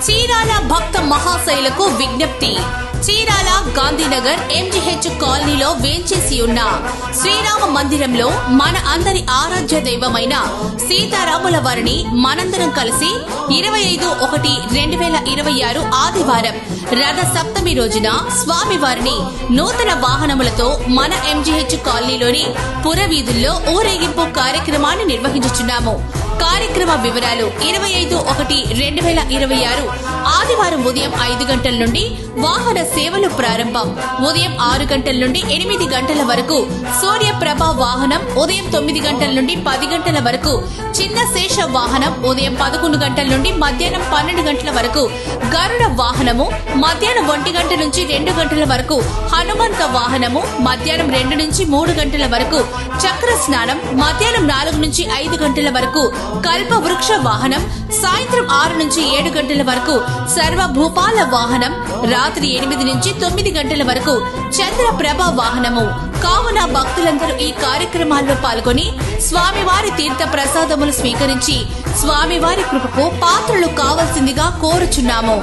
చీరాల భక్త మహాశైలకు విజ్ఞప్తి. చీరాల గాంధీనగర్ MGH కాలనీలో వేంచేసి ఉన్న శ్రీరామ మందిరంలో మన అందరి ఆరాధ్య దైవమైన సీతారాముల వారిని మనందరం కలిసి 25/1/2026 ఆదివారం రథ సప్తమి రోజున స్వామివారిని నూతన వాహనములతో మన MGH కాలనీలోని పురవీధుల్లో ఊరేగింపు కార్యక్రమాన్ని నిర్వహించుచున్నాము. కార్యక్రమ వివరాలు 25/1/2026 ఆదివారం ఉదయం 5 గంటల నుండి వాహన సేవలు ప్రారంభం. ఉదయం 6 గంటల నుండి 8 గంటల వరకు సూర్యప్రభ వాహనం, ఉదయం 9 గంటల నుండి 10 గంటల వరకు చిన్న శేష వాహనం, ఉదయం 11 గంటల నుండి మధ్యాహ్నం 12 గంటల వరకు గరుడ వాహనము, మధ్యాహ్నం 1 గంట నుంచి 2 గంటల వరకు హనుమంత వాహనము, మధ్యాహ్నం 2 నుంచి 3 గంటల వరకు చక్ర స్నానం, మధ్యాహ్నం 4 నుంచి 5 గంటల వరకు కల్ప వృక్ష వాహనం, సాయంత్రం 6 నుంచి 7 గంటల వరకు సర్వభూపాల వాహనం, రాత్రి 8 నుంచి 9 గంటల వరకు చంద్రప్రభ వాహనము. కావున భక్తులందరూ ఈ కార్యక్రమాల్లో పాల్గొని స్వామివారి తీర్థ ప్రసాదములు స్వీకరించి స్వామివారి కృపకు పాత్రలు కావాల్సిందిగా కోరుచున్నాము.